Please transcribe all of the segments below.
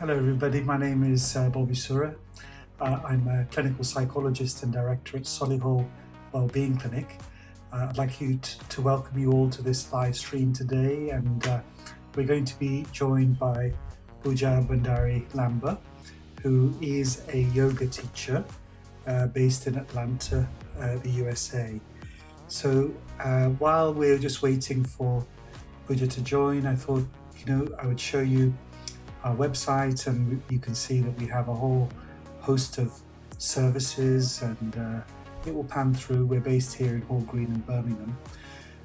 Hello, everybody. My name is Bobby Sura. I'm a clinical psychologist and director at Solihull Wellbeing Clinic. I'd like to welcome you all to this live stream today, and we're going to be joined by Pooja Bhandari Lamba, who is a yoga teacher based in Atlanta, the USA. So while we're just waiting for Pooja to join, I thought, I would show you our website, and you can see that we have a whole host of services, and it will pan through. We're based here in Hall Green in Birmingham,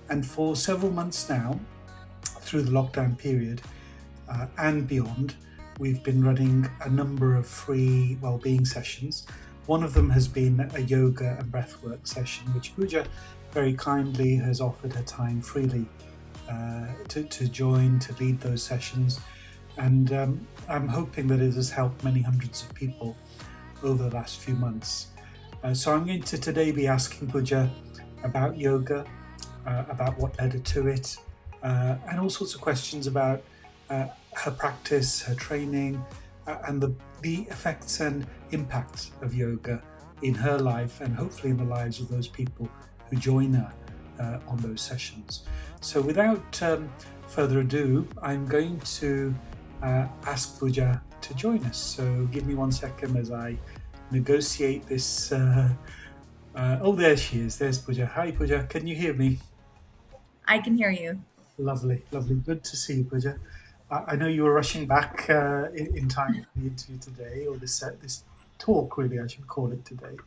and for several months now, through the lockdown period and beyond, we've been running a number of free wellbeing sessions. One of them has been a yoga and breathwork session, which Pooja very kindly has offered her time freely to join, to lead those sessions. And I'm hoping that it has helped many hundreds of people over the last few months. So I'm going to today be asking Pooja about yoga, about what led her to it, and all sorts of questions about her practice, her training, and the effects and impact of yoga in her life, and hopefully in the lives of those people who join her on those sessions. So without further ado, I'm going to ask Pooja to join us. So give me 1 second as I negotiate this. Oh, there she is. There's Pooja. Hi, Pooja. Can you hear me? I can hear you. Lovely, lovely. Good to see you, Pooja. I know you were rushing back in time for the interview today, or this talk, really, I should call it today.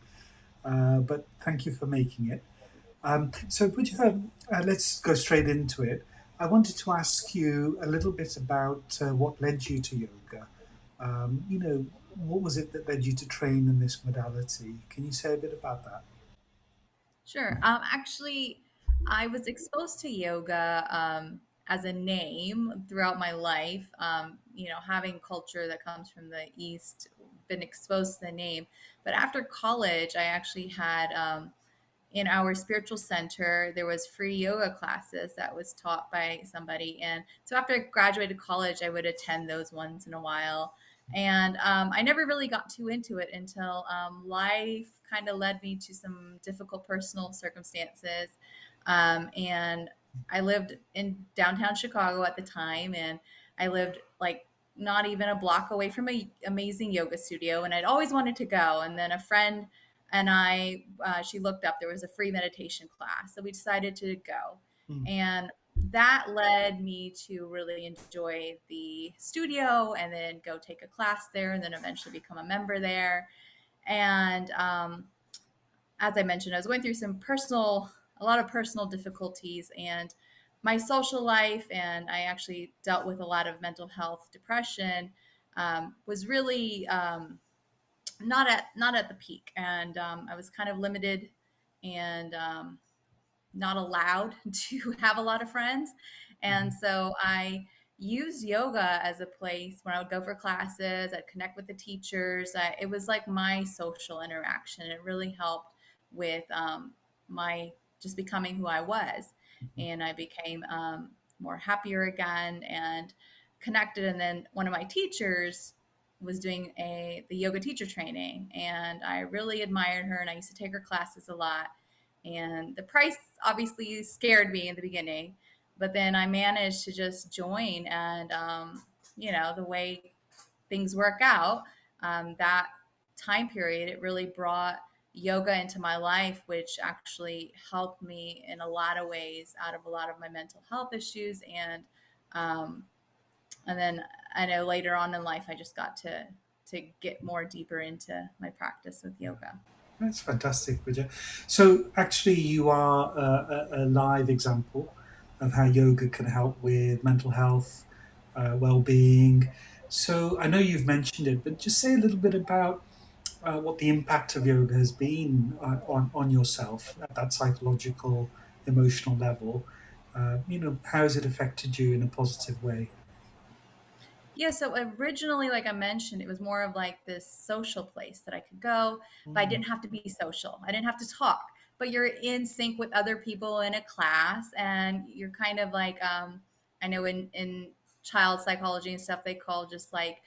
But thank you for making it. So, Pooja, let's go straight into it. I wanted to ask you a little bit about what led you to yoga. What was it that led you to train in this modality? Can you say a bit about that? Sure. Actually, I was exposed to yoga as a name throughout my life. Having culture that comes from the East, been exposed to the name. But after college, I actually had in our spiritual center, there was free yoga classes that was taught by somebody. And so after I graduated college, I would attend those once in a while. And I never really got too into it until life kind of led me to some difficult personal circumstances. And I lived in downtown Chicago at the time, and I lived like not even a block away from a amazing yoga studio, and I'd always wanted to go. And then a friend and she looked up, there was a free meditation class. So we decided to go. Mm. And that led me to really enjoy the studio and then go take a class there and then eventually become a member there. And as I mentioned, I was going through a lot of personal difficulties and my social life, and I actually dealt with a lot of mental health, depression, was really not at the peak, and I was kind of limited and not allowed to have a lot of friends, and Mhm. so I used yoga as a place when I would go for classes. I'd connect with the teachers. It was like my social interaction. It really helped with my just becoming who I was, Mhm. and I became more happier again and connected. And then one of my teachers was doing the yoga teacher training, and I really admired her, and I used to take her classes a lot. And the price obviously scared me in the beginning, but then I managed to just join. And the way things work out, that time period, it really brought yoga into my life, which actually helped me in a lot of ways out of a lot of my mental health issues. Um, and then I know later on in life, I just got to get more deeper into my practice with yoga. That's fantastic, Pooja. So, actually, you are a live example of how yoga can help with mental health, well-being. So, I know you've mentioned it, but just say a little bit about what the impact of yoga has been on yourself at that psychological, emotional level. How has it affected you in a positive way? Yeah, so originally, like I mentioned, it was more of like this social place that I could go, but I Mm. didn't have to be social. I didn't have to talk, but you're in sync with other people in a class, and you're kind of like, I know in child psychology and stuff, they call just like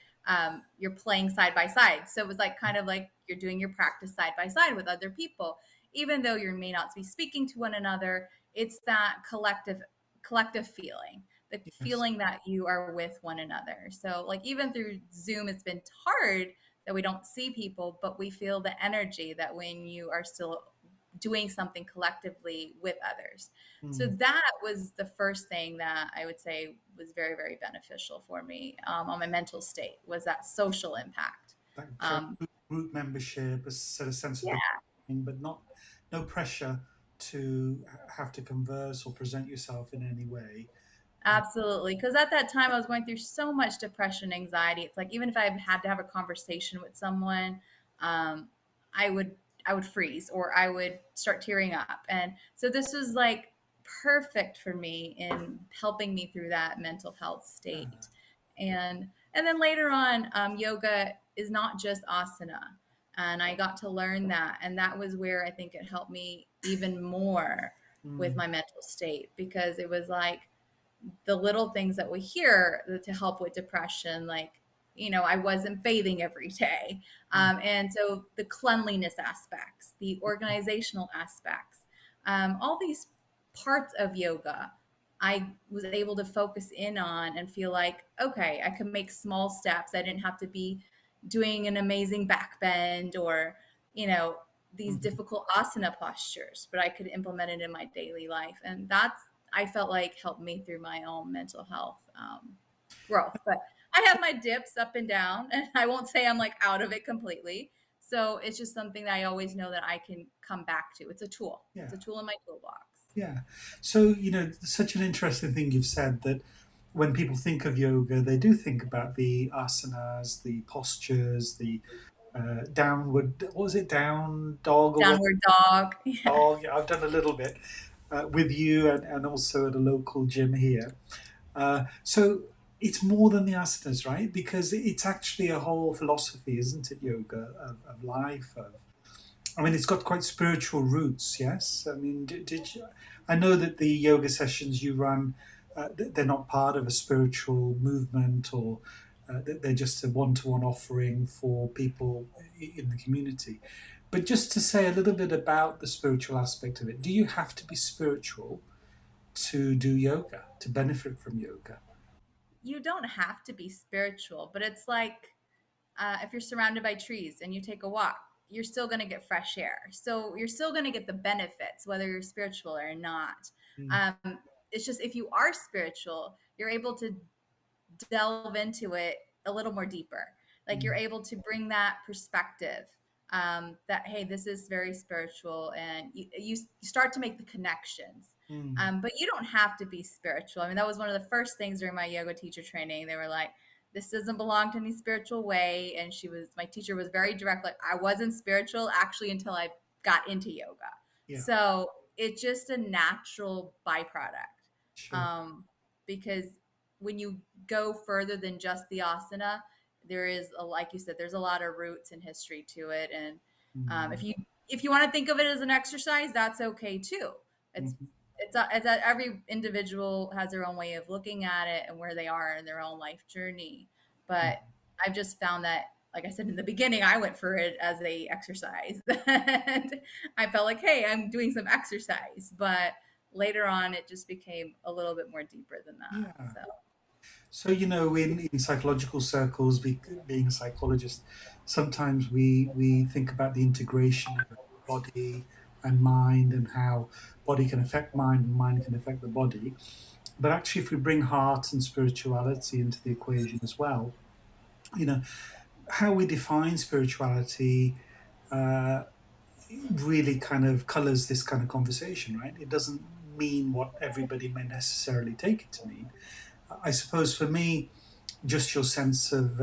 you're playing side by side. So it was like kind of like you're doing your practice side by side with other people, even though you may not be speaking to one another. It's that collective feeling, the Yes. feeling that you are with one another. So like even through Zoom, it's been hard that we don't see people, but we feel the energy that when you are still doing something collectively with others. So Mm. that was the first thing that I would say was very, very beneficial for me on my mental state was that social impact. That kind Um, of group membership, a sort of sense of yeah, belonging, but not no pressure to have to converse or present yourself in any way. Uh, absolutely. Because at that time, I was going through so much depression, anxiety. It's like even if I had to have a conversation with someone, um, I would I would freeze or I would start tearing up. And so this was like perfect for me in helping me through that mental health state. And then later on, yoga is not just asana, and I got to learn that, and that was where I think it helped me even more with mm, my mental state because it was like the little things that we hear to help with depression, like, I wasn't bathing every day. mm, And so the cleanliness aspects, the organizational aspects, all these parts of yoga, I was able to focus in on and feel like, okay, I could make small steps. I didn't have to be doing an amazing back bend or, you know, these mm. difficult asana postures, but I could implement it in my daily life. And that's, I felt like helped me through my own mental health growth. But I have my dips up and down, and I won't say I'm like out of it completely. So it's just something that I always know that I can come back to. It's a tool. It's a Yeah, tool in my toolbox. yeah. So, such an interesting thing you've said that when people think of yoga, they do think about the asanas, the postures, the downward, what was it, down dog or what? Downward dog. Yeah. Oh, yeah, I've done a little bit with you and also at a local gym here. So it's more than the asanas, right? Because it's actually a whole philosophy, isn't it? Yoga of life. I mean, it's got quite spiritual roots. Yes. I mean, did you? I know that the yoga sessions you run, they're not part of a spiritual movement, or they're just a one-to-one offering for people in the community. But just to say a little bit about the spiritual aspect of it, do you have to be spiritual to do yoga, to benefit from yoga? You don't have to be spiritual, but it's like if you're surrounded by trees and you take a walk, you're still going to get fresh air. So you're still going to get the benefits, whether you're spiritual or not. Mm, Um, it's just if you are spiritual, you're able to delve into it a little more deeper. Like you're mm, able to bring that perspective that, hey, this is very spiritual. And you start to make the connections. mm, But you don't have to be spiritual. I mean, that was one of the first things during my yoga teacher training. They were like, this doesn't belong to any spiritual way. And my teacher was very direct. Like, I wasn't spiritual actually until I got into yoga. yeah, So it's just a natural byproduct. sure. Um, because when you go further than just the asana, there is like you said, there's a lot of roots and history to it. And Mm, if you want to think of it as an exercise, that's okay too. It's mhm, it's that every individual has their own way of looking at it and where they are in their own life journey. mm. But I've just found that, like I said in the beginning, I went for it as a exercise, and I felt like, hey, I'm doing some exercise. But later on, it just became a little bit more deeper than that. Yeah. So So, in psychological circles, being a psychologist, sometimes we think about the integration of body and mind and how body can affect mind and mind can affect the body. But actually, if we bring heart and spirituality into the equation as well, you know, how we define spirituality uh, really kind of colors this kind of conversation, right? It doesn't mean what everybody may necessarily take it to mean. I suppose for me, just your sense of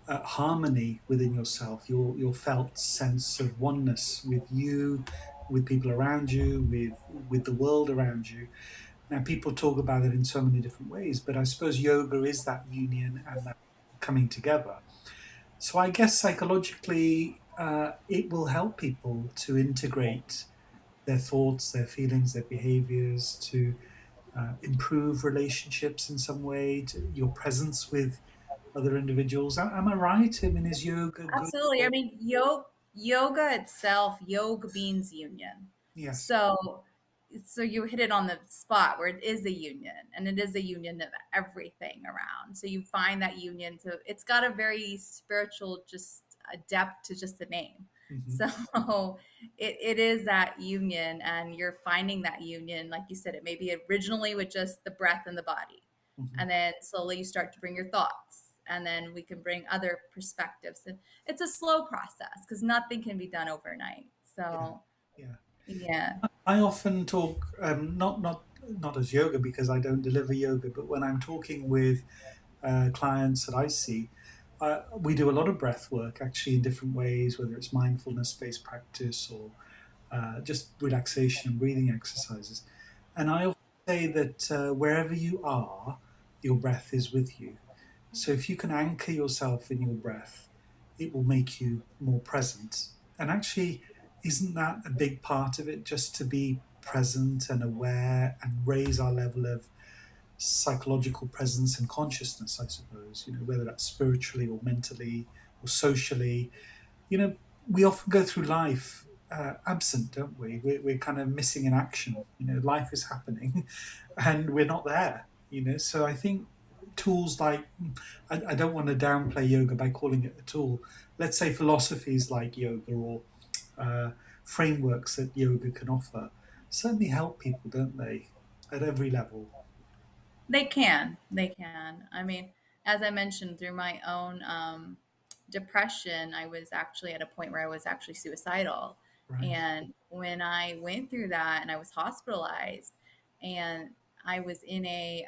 harmony within yourself, your felt sense of oneness with you, with people around you, with the world around you. Now, people talk about it in so many different ways, but I suppose yoga is that union and that coming together. So I guess psychologically, it will help people to integrate their thoughts, their feelings, their behaviors, to improve relationships in some way, to your presence with other individuals. Am I right? I mean, is yoga good Absolutely. I for? mean, yoga itself, yoga means union. Yes. So, so you hit it on the spot where it is a union, and it is a union of everything around. So you find that union. So it's got a very spiritual, just a depth to just the name. Hmm. So it is that union, and you're finding that union, like you said, it may be originally with just the breath and the body, Hmm. and then slowly you start to bring your thoughts, and then we can bring other perspectives, and it's a slow process because nothing can be done overnight. Yeah. So Yeah. yeah. I often talk, not as yoga because I don't deliver yoga, but when I'm talking with clients that I see, we do a lot of breath work actually in different ways, whether it's mindfulness based practice or just relaxation and breathing exercises. And I often say that wherever you are, your breath is with you. So if you can anchor yourself in your breath, it will make you more present. And actually, isn't that a big part of it? Just to be present and aware and raise our level of psychological presence and consciousness, I suppose, whether that's spiritually or mentally or socially. you know, we often go through life absent, don't we? We're kind of missing in action. Life is happening, and we're not there. So I think tools like I don't want to downplay yoga by calling it a tool. Let's say philosophies like yoga or uh, frameworks that yoga can offer certainly help people, don't they? At every level. They can. They can. I mean, as I mentioned, through my own depression, I was actually at a point where I was actually suicidal. Right. And when I went through that and I was hospitalized, and I was in a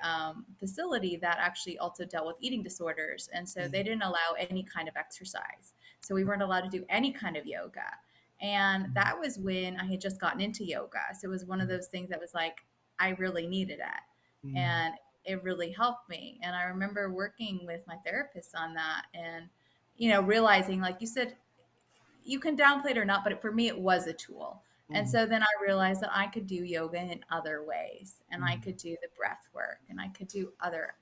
facility that actually also dealt with eating disorders. And so they Mm, didn't allow any kind of exercise. So we weren't allowed to do any kind of yoga. And mm, that was when I had just gotten into yoga. So it was one of mm, those things that was like, I really needed it. mm, And it really helped me. And I remember working with my therapist on that, and, realizing, like you said, you can downplay it or not, but for me, it was a tool. And mm, so then I realized that I could do yoga in other ways, and I mm, could do the breath work, and I could do other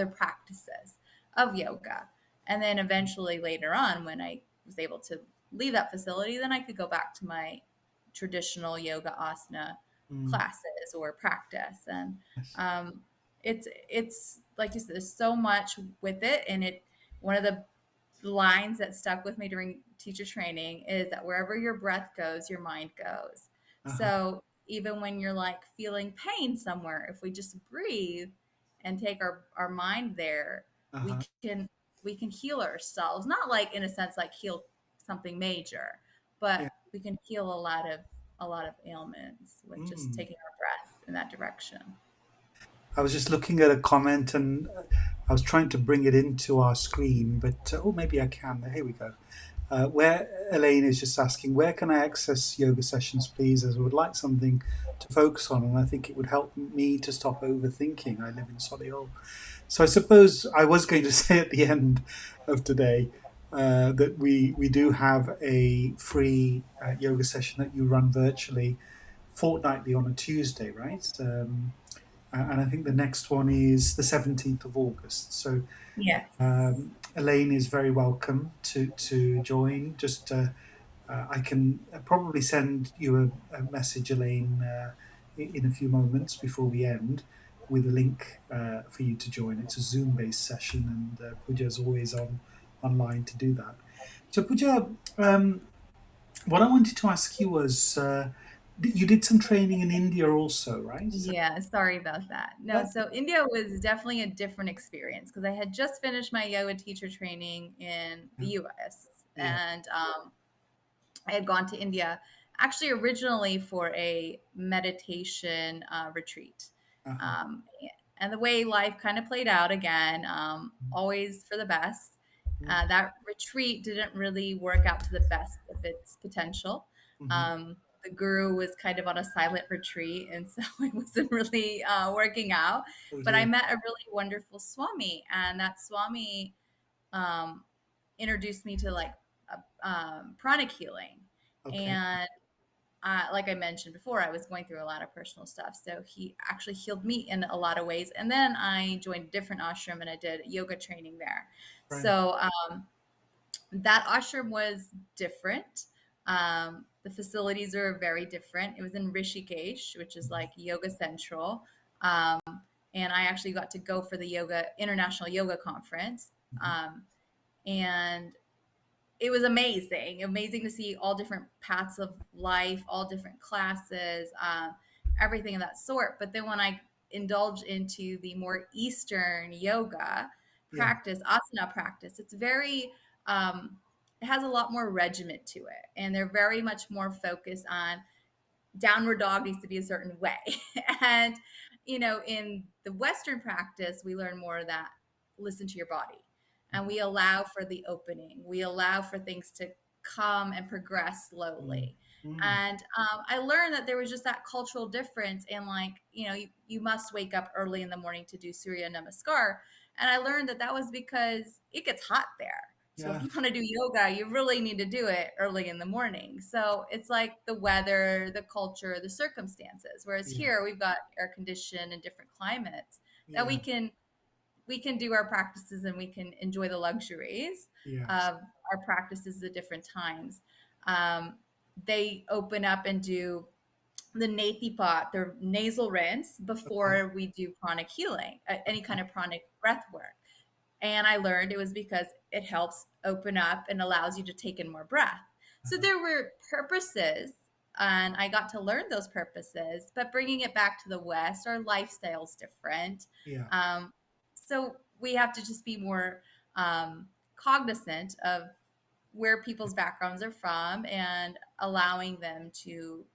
practices of yoga. And then eventually later on, when I was able to leave that facility, then I could go back to my traditional yoga asana mm. classes or practice. And Yes. um, it's like you said, there's so much with it, and it one of the lines that stuck with me during teacher training is that wherever your breath goes, your mind goes. Uh-huh. So even when you're like feeling pain somewhere, if we just breathe and take our mind there, we Uh-huh. can we can heal ourselves. Not like in a sense like heal something major, Yeah. but we can heal a lot of ailments with just Mm. taking our breath in that direction. I was just looking at a comment and I was trying to bring it into our screen, but oh, maybe I can. Here we go. Where Elaine is just asking, where can I access yoga sessions, please? As I would like something to focus on, and I think it would help me to stop overthinking. I live in Solihull. So I suppose I was going to say at the end of today that we do have a free yoga session that you run virtually fortnightly on a Tuesday, right? And I think the next one is the 17th of August. So Yes. Elaine is very welcome to join. Just I can probably send you a message, Elaine, in a few moments before we end, with a link for you to join. It's a Zoom-based session, and Pooja is always online to do that. So Pooja, what I wanted to ask you was, you did some training in India also, right? Yeah, sorry about that. No, That, so India was definitely a different experience because I had just finished my yoga teacher training in the yeah, US, yeah, and I had gone to India actually originally for a meditation retreat. uh-huh, Um, and the way life kind of played out again, always for the best. mm, That retreat didn't really work out to the best of its potential. mhm. The guru was kind of on a silent retreat, and so it wasn't really working out. Oh But I dear. met a really wonderful Swami, and that Swami um, introduced me to like pranic healing, Okay. and like I mentioned before, I was going through a lot of personal stuff. So he actually healed me in a lot of ways. And then I joined a different ashram and I did yoga training there. Right. So that ashram was different. The facilities are very different. It was in Rishikesh, which is like Yoga Central. Um, and I actually got to go for the yoga international yoga conference. Mhm. And it was amazing to see all different paths of life, all different classes, everything of that sort. But then when I indulge into the more Eastern yoga Yeah. practice, asana practice, it's very, it has a lot more regiment to it. And they're very much more focused on downward dog needs to be a certain way. And, in the Western practice, we learn more of that listen to your body. And we allow for the opening. We allow for things to come and progress Mm. slowly. Mm. And I learned that there was just that cultural difference. And like, you must wake up early in the morning to do Surya Namaskar. And I learned that that was because it gets hot there. So if Yeah. you want to do yoga, you really need to do it early in the morning. So it's like the weather, the culture, the circumstances. Whereas Yeah. here we've got air conditioned and different climates that we Yeah. can we can do our practices and we can enjoy the luxuries Yes. of our practices at different times. Um, they open up and do the neti pot, their nasal rinse Okay. before we do pranic healing, any kind of pranic breath work. And I learned it was because it helps open up and allows you to take in more breath. So Uh-huh. there were purposes, and I got to learn those purposes. But bringing it back to the West, our lifestyle's different. Yeah. Um, so we have to just be more cognizant of where people's backgrounds are from and allowing them to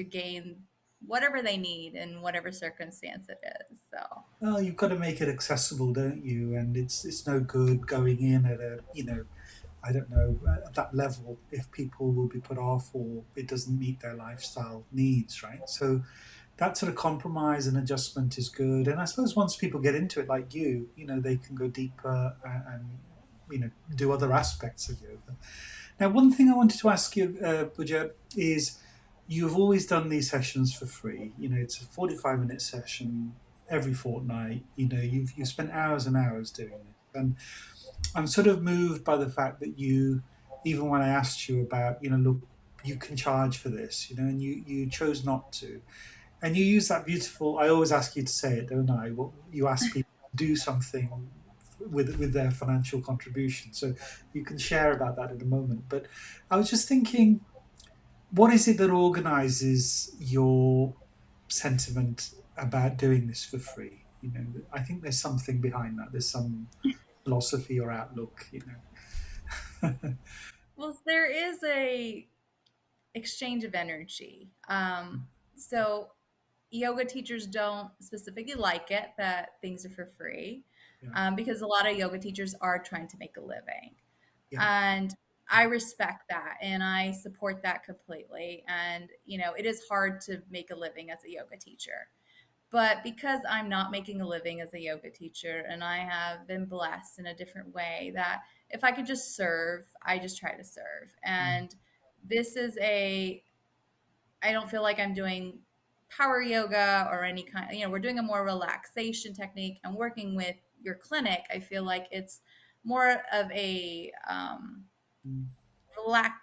gain whatever they need in whatever circumstance it is. So Well, you've got to make it accessible, don't you? And it's no good going in at a, I don't know, at that level if people will be put off or it doesn't meet their lifestyle needs, right? So that sort of compromise and adjustment is good. And I suppose once people get into it, like they can go deeper and do other aspects of yoga. Now, one thing I wanted to ask you, Pooja, is you've always done these sessions for free. It's a 45-minute session every fortnight. You've spent hours and hours doing it, and I'm sort of moved by the fact that even when I asked you about, look, you can charge for this, and you chose not to, and you use that beautiful. I always ask you to say it, don't I? What you ask people to do something with their financial contribution, so you can share about that in a moment. But I was just thinking, what is it that organizes your sentiment about doing this for free? I think there's something behind that. There's some philosophy or outlook. well, there is a exchange of energy. So yoga teachers don't specifically like it that things are for free, Yeah, because a lot of yoga teachers are trying to make a living. yeah, And I respect that and I support that completely. And, it is hard to make a living as a yoga teacher. But because I'm not making a living as a yoga teacher and I have been blessed in a different way, that if I could just serve, I just try to serve. mm, And this is I don't feel like I'm doing power yoga or any kind, we're doing a more relaxation technique and working with your clinic. I feel like it's more of a, mm,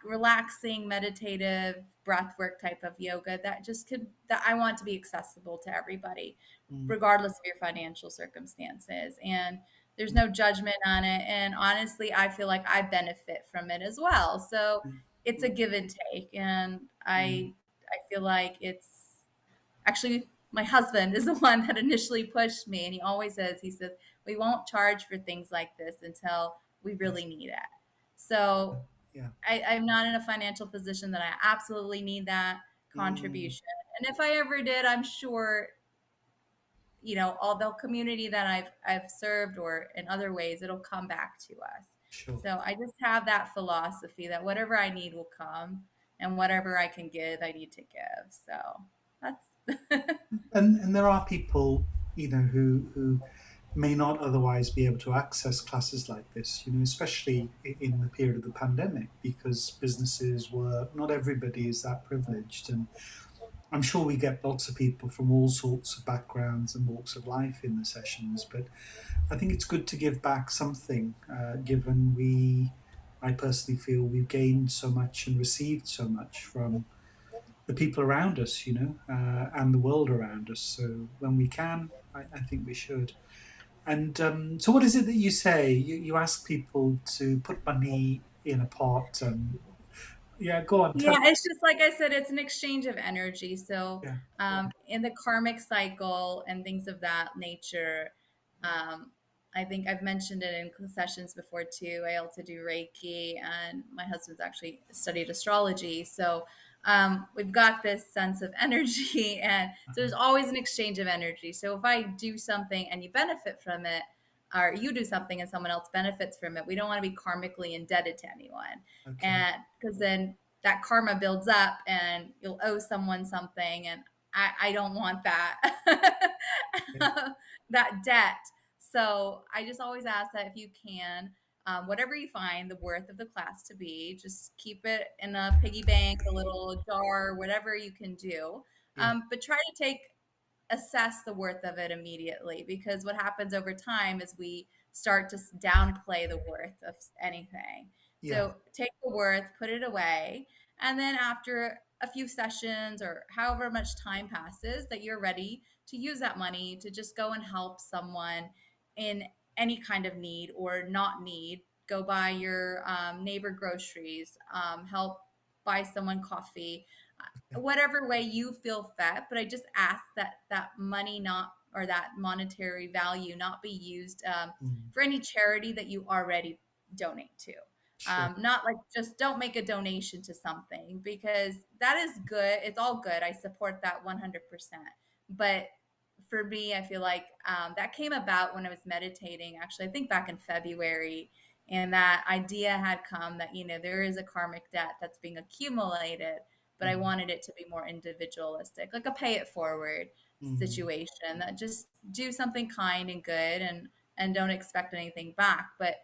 relaxing, meditative, breath work type of yoga that I want to be accessible to everybody, mm, regardless of your financial circumstances. And there's mm, no judgment on it. And honestly, I feel like I benefit from it as well. So mm, it's a mm, give and take. And mm, I feel like it's actually my husband is the one that initially pushed me. And he says, we won't charge for things like this until we yes, really need it. So yeah, I'm not in a financial position that I absolutely need that mm, contribution. And if I ever did, I'm sure, all the community that I've served or in other ways, it'll come back to us. sure. So I just have that philosophy that whatever I need will come and whatever I can give, I need to give. So that's And there are people, who may not otherwise be able to access classes like this, especially in the period of the pandemic, because businesses were, not everybody is that privileged. And I'm sure we get lots of people from all sorts of backgrounds and walks of life in the sessions, but I think it's good to give back something, given I personally feel we've gained so much and received so much from the people around us, and the world around us. So when we can, I think we should. And so, what is it that you say? You ask people to put money in a pot. Yeah, go on. Yeah, it's just like I said, it's an exchange of energy. So, Yeah, in the karmic cycle and things of that nature, um, I think I've mentioned it in sessions before too. I also do Reiki, and my husband's actually studied astrology. So, we've got this sense of energy, and so there's always an exchange of energy. So, if I do something and you benefit from it, or you do something and someone else benefits from it, we don't want to be karmically indebted to anyone. okay. And because then that karma builds up and you'll owe someone something. And I don't want that, Yeah, that debt. So I just always ask that if you can, whatever you find the worth of the class to be, just keep it in a piggy bank, a little jar, whatever you can do. yeah, But try to assess the worth of it immediately, because what happens over time is we start to downplay the worth of anything. yeah, So take the worth, put it away, and then after a few sessions or however much time passes, that you're ready to use that money to just go and help someone in any kind of need or not need. Go buy your neighbor groceries, help buy someone coffee, yeah. whatever way you feel fit. But I just ask that that money not, or that monetary value not be used Mm, for any charity that you already donate to. sure. Not like, just don't make a donation to something, because that is good. It's all good. I support that 100%. But for me, I feel like that came about when I was meditating, actually, I think back in February. And that idea had come that, there is a karmic debt that's being accumulated, but I Mm, wanted it to be more individualistic, like a pay it forward mm, situation, that just do something kind and good, and don't expect anything back. But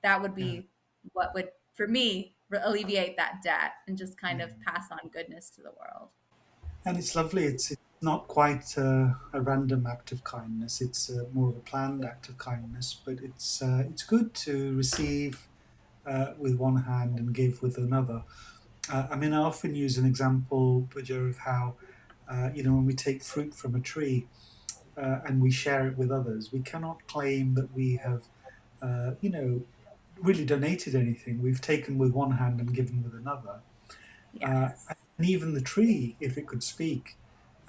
that would yeah. be what would, for me, alleviate that debt and just kind of Mm. pass on goodness to the world. And it's lovely. It's not quite a random act of kindness. It's more of a planned act of kindness. But it's good to receive with one hand and give with another. I mean, I often use an example, Pooja, of how when we take fruit from a tree and we share it with others, we cannot claim that we have, really donated anything. We've taken with one hand and given with another. Yes. And even the tree, if it could speak,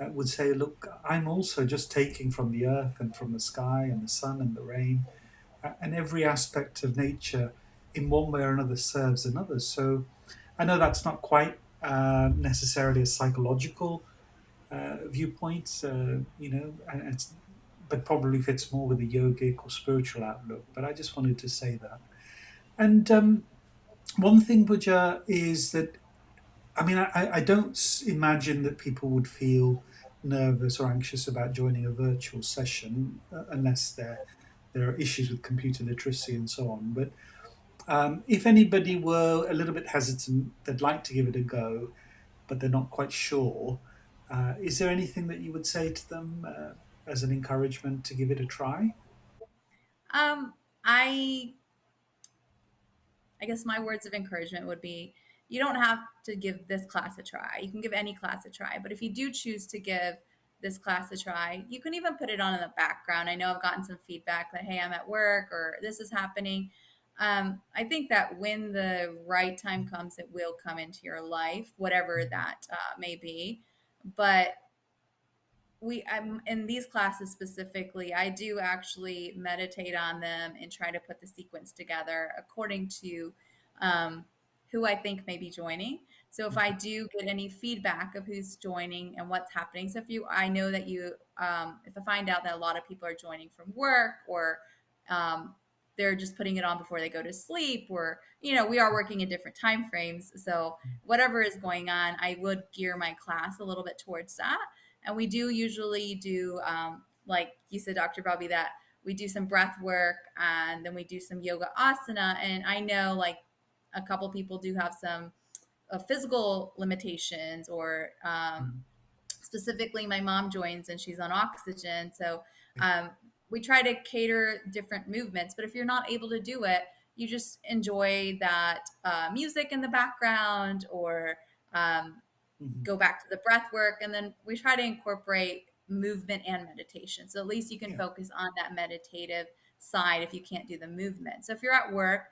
would say, "Look, I'm also just taking from the earth and from the sky and the sun and the rain, and every aspect of nature, in one way or another, serves another." So I know that's not quite necessarily a psychological viewpoint, and but probably fits more with a yogic or spiritual outlook. But I just wanted to say that. And one thing, Puja, is that I mean, I don't imagine that people would feel nervous or anxious about joining a virtual session unless there are issues with computer literacy and so on. But if anybody were a little bit hesitant, they'd like to give it a go, but they're not quite sure. Is there anything that you would say to them as an encouragement to give it a try? Um, I I guess my words of encouragement would be, you don't have to give this class a try. You can give any class a try. But if you do choose to give this class a try, you can even put it on in the background. I know I've gotten some feedback that, hey, I'm at work or this is happening. I think that when the right time comes, it will come into your life, whatever that may be. But I'm in these classes specifically, I do actually meditate on them and try to put the sequence together according to um, who I think may be joining. So if I do get any feedback of who's joining and what's happening, so I know that if I find out that a lot of people are joining from work, or um, they're just putting it on before they go to sleep, or we are working in different time frames, so whatever is going on, I would gear my class a little bit towards that. And we do usually do, like you said, Dr. Bobby, that we do some breath work, and then we do some yoga asana. And I know like a couple people do have some physical limitations, or mm, specifically my mom joins and she's on oxygen. So yeah, um, we try to cater different movements, but if you're not able to do it, you just enjoy that music in the background, or um, mhm, go back to the breath work. And then we try to incorporate movement and meditation. So at least you can yeah, focus on that meditative side if you can't do the movement. So if you're at work,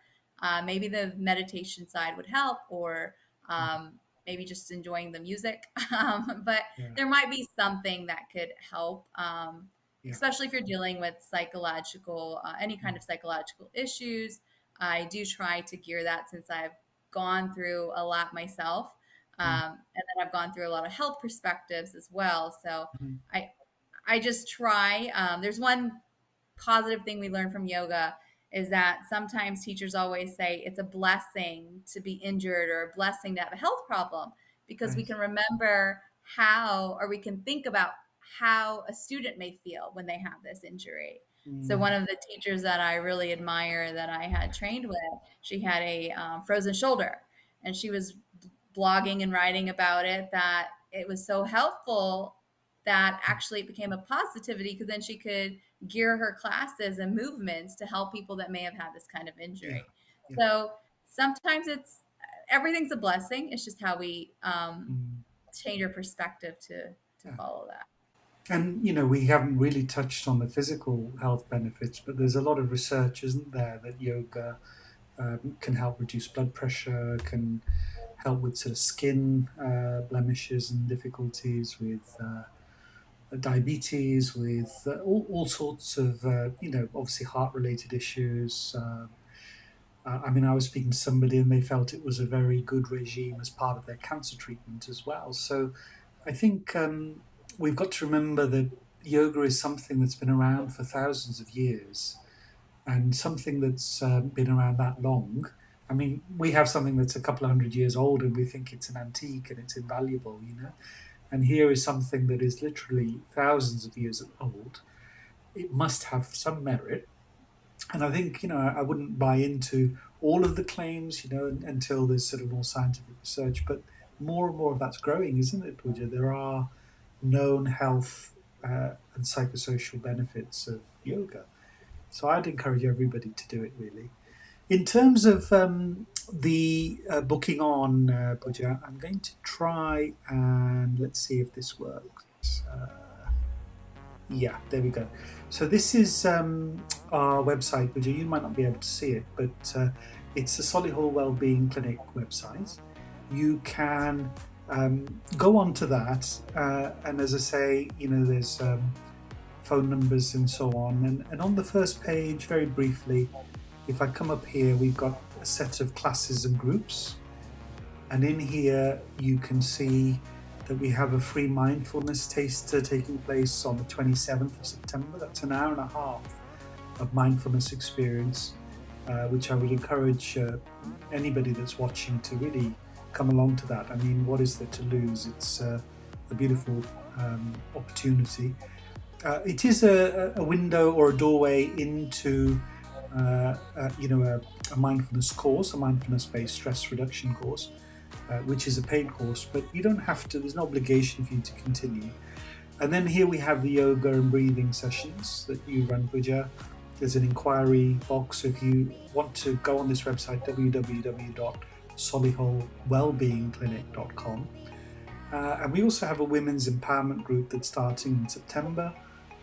maybe the meditation side would help, or mm, maybe just enjoying the music. But yeah, there might be something that could help, yeah, especially if you're dealing with psychological, any kind mm, of psychological issues. I do try to gear that, since I've gone through a lot myself. mm, And then I've gone through a lot of health perspectives as well. So mhm, I, I just try. There's one positive thing we learn from yoga is that sometimes teachers always say it's a blessing to be injured, or a blessing to have a health problem, because we right, can remember how, or we can think about how a student may feel when they have this injury. So mm, one of the teachers that I really admire, that I had trained with, she had a frozen shoulder, and she was blogging and writing about it, that it was so helpful that actually it became a positivity, because then she could gear her classes and movements to help people that may have had this kind of yeah, injury. yeah, So sometimes everything's a blessing. It's just how we mm, change your perspective to yeah. follow that. And we haven't really touched on the physical health benefits, but there's a lot of research, isn't there, that yoga can help reduce blood pressure, can help with sort of skin blemishes and difficulties, with diabetes, with all sorts of, obviously heart-related issues. I mean, I was speaking to somebody and they felt it was a very good regime as part of their cancer treatment as well. So I think we've got to remember that yoga is something that's been around for thousands of years, and something that's been around that long. I mean, we have something that's a couple of hundred years old and we think it's an antique and it's invaluable. And here is something that is literally thousands of years old. It must have some merit. And I think, I wouldn't buy into all of the claims, until there's sort of more scientific research, but more and more of that's growing, isn't it, Pooja? There are known health and psychosocial benefits of yoga. So I'd encourage everybody to do it, really. In terms of the booking on, Pooja, I'm going to try and let's see if this works. Yeah, there we go. So this is our website, Pooja. You might not be able to see it, but it's the Solihull Wellbeing Clinic website. You can go on to that, and as I say, there's phone numbers and so on. And on the first page, very briefly, if I come up here, we've got a set of classes and groups. And in here, you can see that we have a free mindfulness taster taking place on the 27th of September. That's an hour and a half of mindfulness experience, which I would encourage anybody that's watching to really come along to that. I mean, what is there to lose? It's a beautiful opportunity. It is a window or a doorway into a mindfulness course, a mindfulness-based stress reduction course, which is a paid course, but you don't have to, there's no obligation for you to continue. And then here we have the yoga and breathing sessions that you run, Pooja. There's an inquiry box. So if you want to go on this website, www.solihullwellbeingclinic.com. And we also have a women's empowerment group that's starting in September.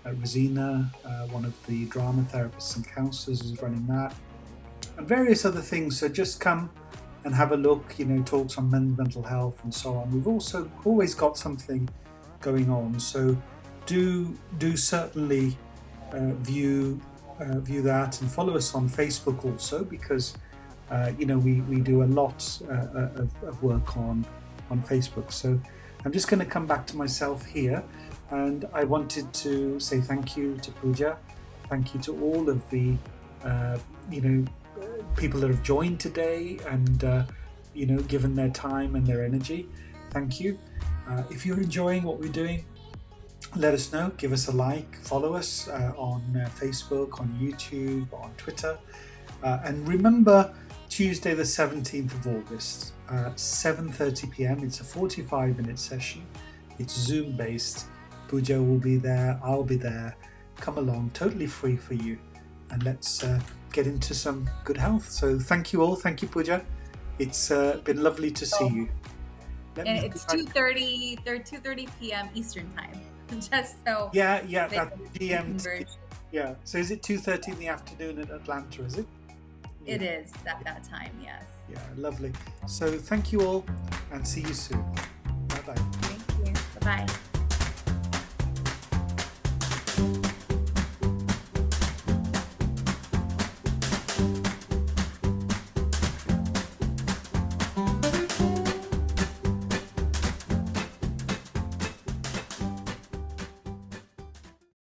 Rosina, one of the drama therapists and counsellors, is running that, and various other things. So just come and have a look, talks on men's mental health and so on. We've also always got something going on. So do certainly view that, and follow us on Facebook also, because we do a lot of work on Facebook. So I'm just going to come back to myself here, and I wanted to say thank you to Pooja. Thank you to all of the people that have joined today and given their time and their energy. Thank you. If you're enjoying what we're doing, let us know. Give us a like. Follow us on Facebook, on YouTube, on Twitter. And remember, Tuesday the 17th of August, 7:30 p.m. It's a 45-minute session. It's Zoom based. Pooja will be there. I'll be there. Come along, totally free for you. And let's get into some good health. So thank you all. Thank you, Pooja. It's been lovely to see you. And it's 2:30 p.m. Eastern time. Just so yeah, that's GMT. conversion. Yeah. So is it 2:30 in the afternoon in Atlanta? Is it? It is at that time. Yes. Yeah, lovely. So thank you all, and see you soon. Bye bye. Thank you. Bye bye.